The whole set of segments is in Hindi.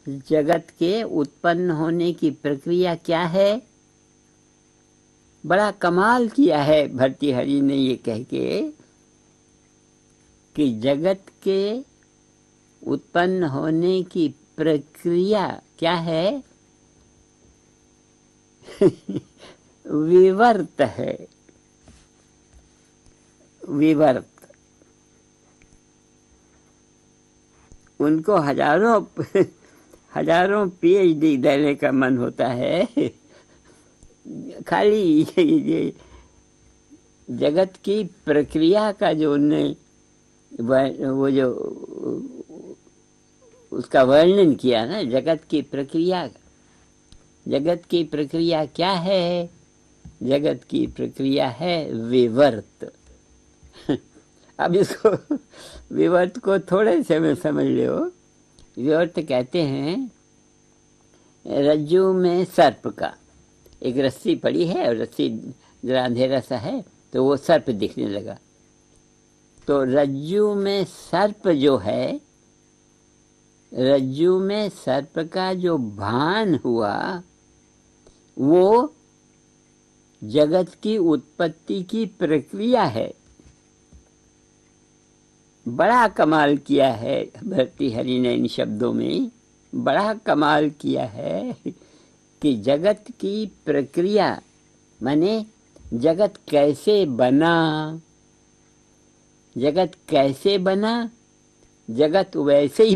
जगत के उत्पन्न होने की प्रक्रिया क्या है। बड़ा कमाल किया है भर्तृहरि ने ये कह के कि जगत के उत्पन्न होने की प्रक्रिया क्या है। विवर्त है, विवर्त। उनको हजारों पीएचडी देने का मन होता है। खाली ये जगत की प्रक्रिया का जो उनने वो जो उसका वर्णन किया ना, जगत की प्रक्रिया। जगत की प्रक्रिया क्या है। जगत की प्रक्रिया है विवर्त। अब इसको विवर्त को थोड़े से में समझ लो। विवर्त कहते हैं रज्जु में सर्प का एक रस्सी पड़ी है और रस्सी जरा अंधेरा सा है तो वो सर्प दिखने लगा। तो रज्जु में सर्प जो है, रज्जु में सर्प का जो भान हुआ वो जगत की उत्पत्ति की प्रक्रिया है। बड़ा कमाल किया है भर्तृहरि ने इन शब्दों में, बड़ा कमाल किया है कि जगत की प्रक्रिया माने जगत कैसे बना। जगत कैसे बना। जगत वैसे ही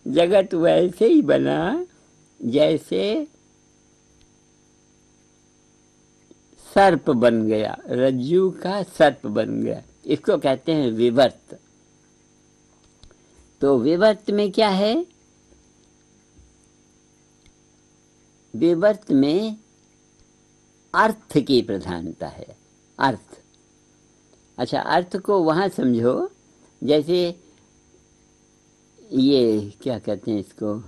जगत वैसे ही बना जैसे सर्प बन गया, रज्जु का सर्प बन गया। इसको कहते हैं विवर्त। तो विवर्त में क्या है। विवर्त में अर्थ की प्रधानता है। अर्थ, अच्छा अर्थ को वहां समझो जैसे ये क्या कहते हैं इसको,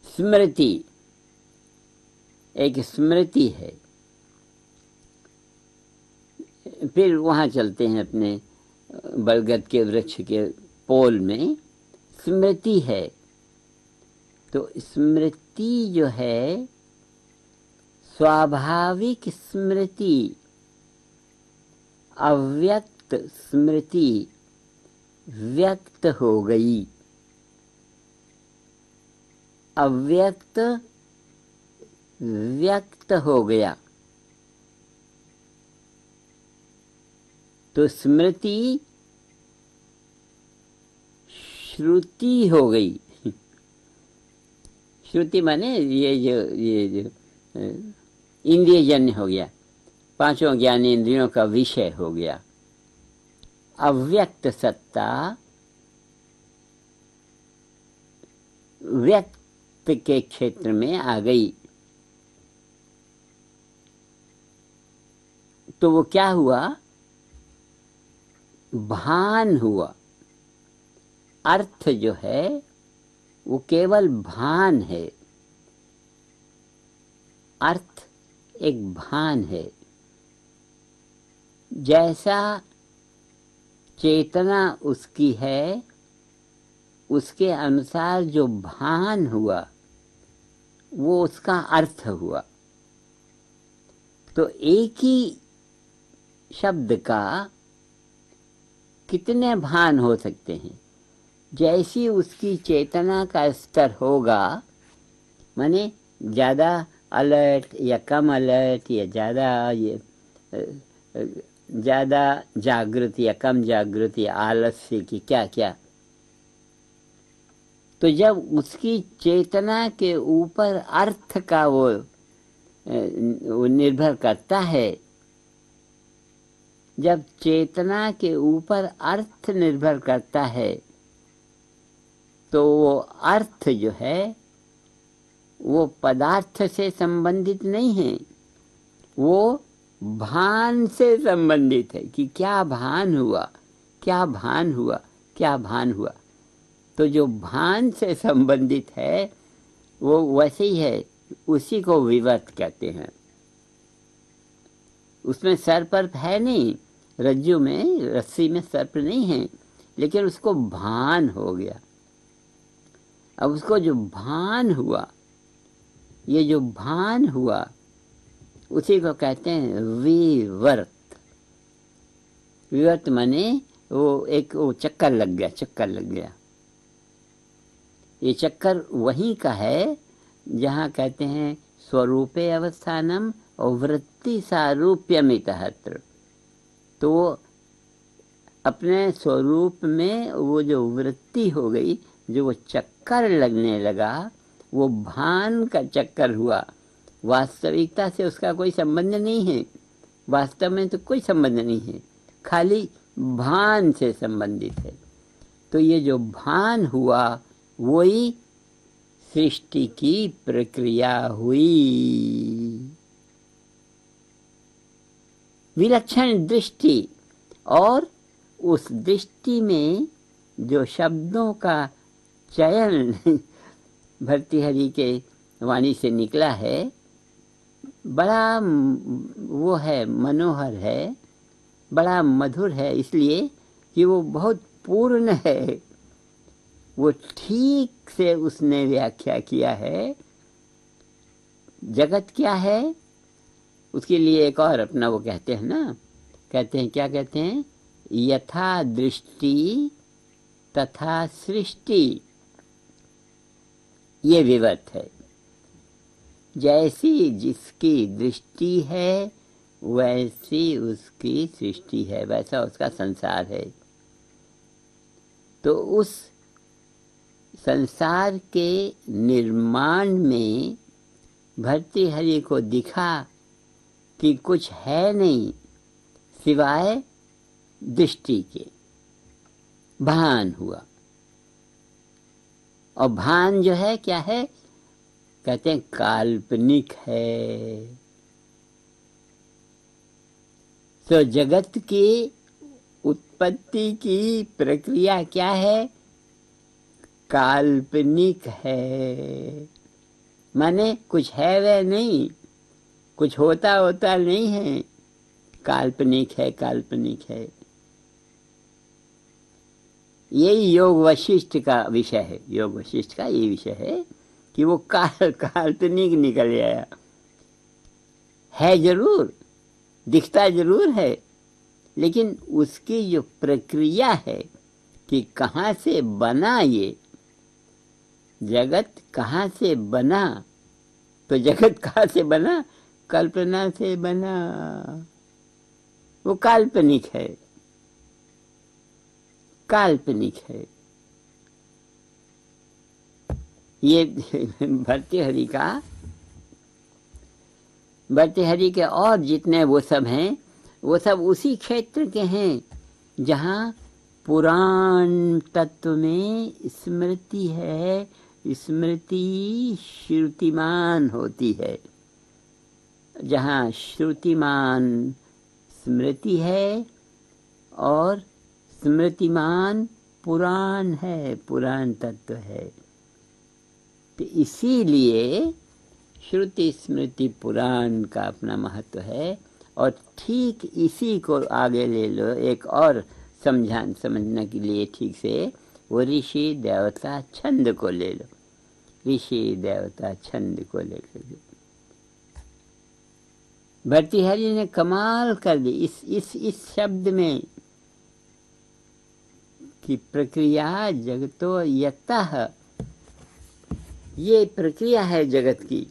स्मृति। एक स्मृति है। फिर वहाँ चलते हैं अपने बरगद के वृक्ष के पोल में, स्मृति है। तो स्मृति जो है स्वाभाविक स्मृति, अव्यक्त स्मृति व्यक्त हो गई। अव्यक्त व्यक्त हो गया। तो स्मृति श्रुति हो गई। श्रुति माने ये जो इंद्रियजन्य हो गया, पांचों ज्ञानेंद्रियों का विषय हो गया। अव्यक्त सत्ता व्यक्त के क्षेत्र में आ गई। तो वो क्या हुआ, भान हुआ। अर्थ जो है वो केवल भान है। अर्थ एक भान है। जैसा चेतना उसकी है उसके अनुसार जो भान हुआ वो उसका अर्थ हुआ। तो एक ही शब्द का कितने भान हो सकते हैं। जैसी उसकी चेतना का स्तर होगा, माने ज़्यादा अलर्ट या कम अलर्ट या ज़्यादा जागृत या कम जागृत या आलस्य की क्या क्या, तो जब उसकी चेतना के ऊपर अर्थ का वो निर्भर करता है, जब चेतना के ऊपर अर्थ निर्भर करता है तो वो अर्थ जो है वो पदार्थ से संबंधित नहीं है, वो भान से संबंधित है कि क्या भान हुआ, क्या भान हुआ, क्या भान हुआ। तो जो भान से संबंधित है वो वैसे ही है, उसी को विवर्त कहते हैं। उसमें सर्प है नहीं, रज्जु में रस्सी में सर्प नहीं है, लेकिन उसको भान हो गया। अब उसको जो भान हुआ, ये जो भान हुआ उसी को कहते हैं विवर्त। विवर्त माने वो चक्कर लग गया, चक्कर लग गया। ये चक्कर वहीं का है जहाँ कहते हैं स्वरूपे अवस्थानम और वृत्ति सारूप्यमितहत्र। तो अपने स्वरूप में वो जो वृत्ति हो गई, जो वो चक्कर लगने लगा, वो भान का चक्कर हुआ। वास्तविकता से उसका कोई संबंध नहीं है, वास्तव में तो कोई संबंध नहीं है, खाली भान से संबंधित है। तो ये जो भान हुआ वही सृष्टि की प्रक्रिया हुई। विलक्षण दृष्टि, और उस दृष्टि में जो शब्दों का चयन भर्तृहरि के वाणी से निकला है, बड़ा वो है, मनोहर है, बड़ा मधुर है, इसलिए कि वो बहुत पूर्ण है। वो ठीक से उसने व्याख्या किया है। जगत क्या है उसके लिए एक और अपना वो कहते हैं ना, कहते हैं, क्या कहते हैं, यथा दृष्टि तथा सृष्टि। ये विवर्त है। जैसी जिसकी दृष्टि है वैसी उसकी सृष्टि है, वैसा उसका संसार है। तो उस संसार के निर्माण में भर्तृहरि को दिखा कि कुछ है नहीं सिवाय दृष्टि के। भान हुआ, और भान जो है क्या है, कहते हैं काल्पनिक है। तो जगत की उत्पत्ति की प्रक्रिया क्या है, काल्पनिक है। माने कुछ है वह नहीं, कुछ होता नहीं है, काल्पनिक है, काल्पनिक है। यही योग वशिष्ठ का विषय है। योग वशिष्ठ का ये विषय है कि वो काल्पनिक निकल आया है। जरूर दिखता जरूर है, लेकिन उसकी जो प्रक्रिया है कि कहाँ से बना, ये जगत कहाँ से बना, तो जगत कहाँ से बना, कल्पना से बना। वो काल्पनिक है, काल्पनिक है। ये भर्तृहरि के और जितने वो सब हैं, वो सब उसी क्षेत्र के हैं जहाँ पुराण तत्व में स्मृति है। स्मृति श्रुतिमान होती है। जहाँ श्रुतिमान स्मृति है और स्मृतिमान पुराण है, पुराण तत्व है। तो इसीलिए श्रुति स्मृति पुराण का अपना महत्व है। और ठीक इसी को आगे ले लो एक और समझने के लिए ठीक से, वो ऋषि देवता छंद को ले लो। ऋषि देवता छंद को लेकर भर्तृहरि ने कमाल कर दी इस शब्द में कि प्रक्रिया जगतो यतः। ये प्रक्रिया है जगत की।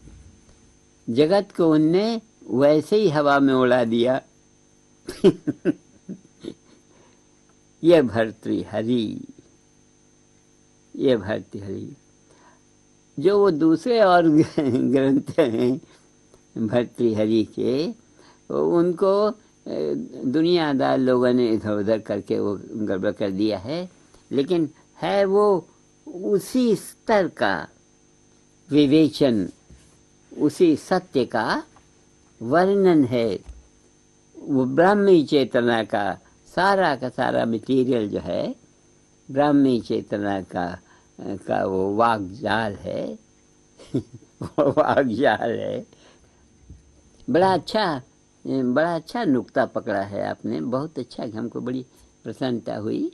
जगत को उनने वैसे ही हवा में उड़ा दिया। ये भर्तृहरि, ये भर्तृहरि। जो वो दूसरे और ग्रंथ हैं भर्तृहरि के, उनको दुनियादार लोगों ने इधर उधर करके वो गड़बड़ कर दिया है। लेकिन है वो उसी स्तर का विवेचन, उसी सत्य का वर्णन है। वो ब्राह्मी चेतना का सारा मटेरियल जो है, ब्राह्मी चेतना का वो वाग्जाल है। वो वाग्जाल है। बड़ा अच्छा नुक्ता पकड़ा है आपने, बहुत अच्छा। हमको बड़ी प्रसन्नता हुई।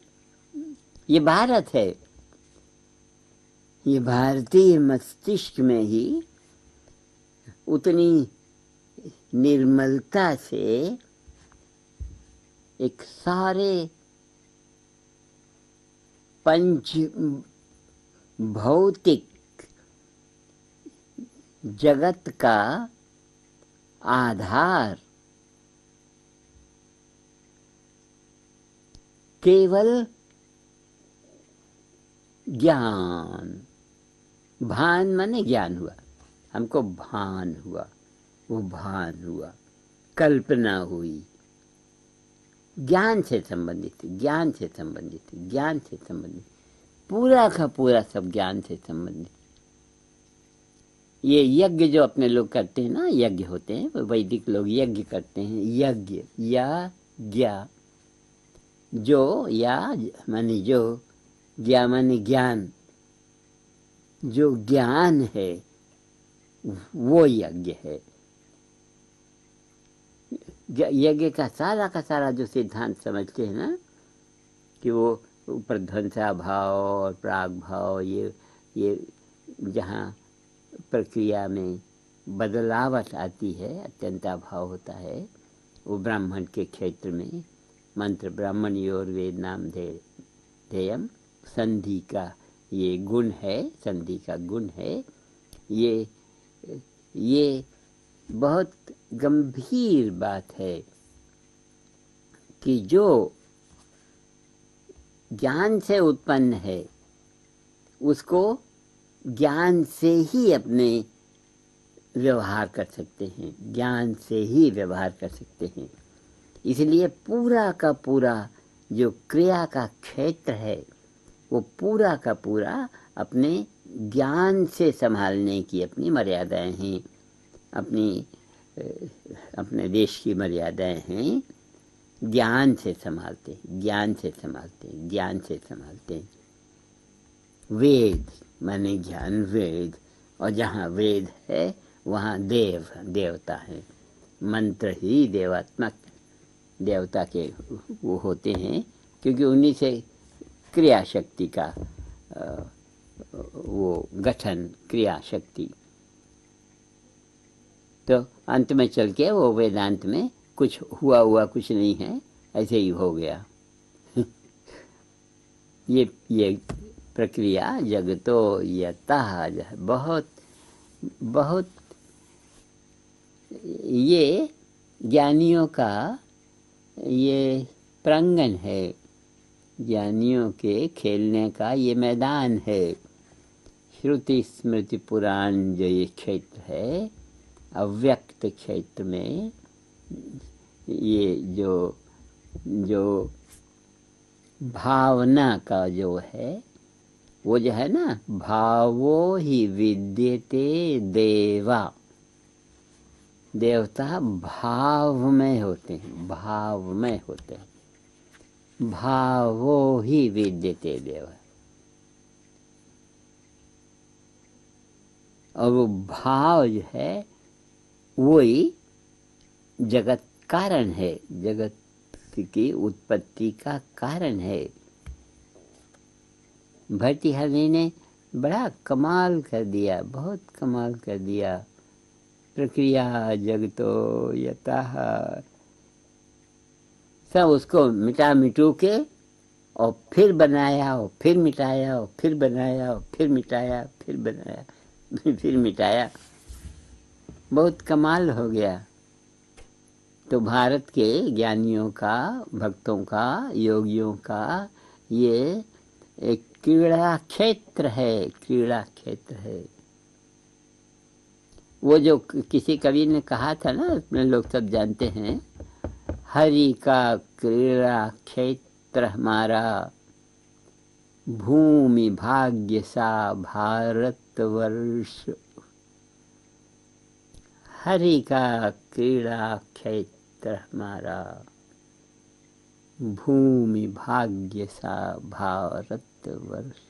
ये भारत है, ये भारतीय मस्तिष्क में ही उतनी निर्मलता से एक सारे पंच भौतिक जगत का आधार केवल ज्ञान, भान माने ज्ञान हुआ, हमको भान हुआ, वो भान हुआ, कल्पना हुई, ज्ञान से संबंधित, ज्ञान से संबंधित, ज्ञान से संबंधित, पूरा का पूरा सब ज्ञान से संबंधित। ये यज्ञ जो अपने लोग करते हैं ना, यज्ञ होते हैं, वो वैदिक लोग यज्ञ करते हैं। यज्ञ या ज्ञा, जो या माने जो, ज्ञा माने ज्ञान, जो ज्ञान है वो यज्ञ है। यज्ञ का सारा जो सिद्धांत समझते हैं ना, कि वो ऊपर ध्वंसा भाव और प्राग भाव, ये जहाँ प्रक्रिया में बदलावट आती है, अत्यंता भाव होता है, वो ब्राह्मण के क्षेत्र में मंत्र ब्राह्मण योर वेद नाम ध्येयम, संधि का ये गुण है, संधि का गुण है। ये बहुत गंभीर बात है कि जो ज्ञान से उत्पन्न है उसको ज्ञान से ही अपने व्यवहार कर सकते हैं, ज्ञान से ही व्यवहार कर सकते हैं। इसलिए पूरा का पूरा जो क्रिया का क्षेत्र है वो पूरा का पूरा अपने ज्ञान से संभालने की अपनी मर्यादाएं हैं, अपने देश की मर्यादाएं हैं। ज्ञान से संभालते हैं, ज्ञान से संभालते हैं, ज्ञान से संभालते हैं। वेद माने ज्ञान, वेद, और जहाँ वेद है वहाँ देवता है। मंत्र ही देवात्मक देवता के वो होते हैं, क्योंकि उन्हीं से क्रिया शक्ति का वो गठन, क्रिया शक्ति। तो अंत में चल के वो वेदांत में कुछ हुआ कुछ नहीं है, ऐसे ही हो गया। ये प्रक्रिया जगतो यतः बहुत बहुत ये ज्ञानियों का ये प्रांगण है, ज्ञानियों के खेलने का ये मैदान है। श्रुति स्मृति पुराण जो ये क्षेत्र है, अव्यक्त क्षेत्र में ये जो भावना का जो है, वो जो है ना, भावो ही विद्यते देवा, देवता भाव में होते हैं, भाव में होते हैं। भावो ही विद्यते देवा, और वो भाव जो है वही जगत कारण है, जगत की उत्पत्ति का कारण है। भर्तृहरि ने बड़ा कमाल कर दिया, बहुत कमाल कर दिया। प्रक्रिया जगतो यतः, सब उसको मिटा मिटू के और फिर बनाया और फिर मिटाया और फिर बनाया और फिर मिटाया, फिर बनाया फिर मिटाया, बहुत कमाल हो गया। तो भारत के ज्ञानियों का, भक्तों का, योगियों का ये एक क्रीड़ा क्षेत्र है, क्रीड़ा क्षेत्र है। वो जो किसी कवि ने कहा था ना, अपने लोग सब जानते हैं, हरि का क्रीड़ा क्षेत्र हमारा, भूमि भाग्य सा भारतवर्ष। हरि का क्रीड़ा क्षेत्र हमारा, भूमि भाग्य सा भारतवर्ष।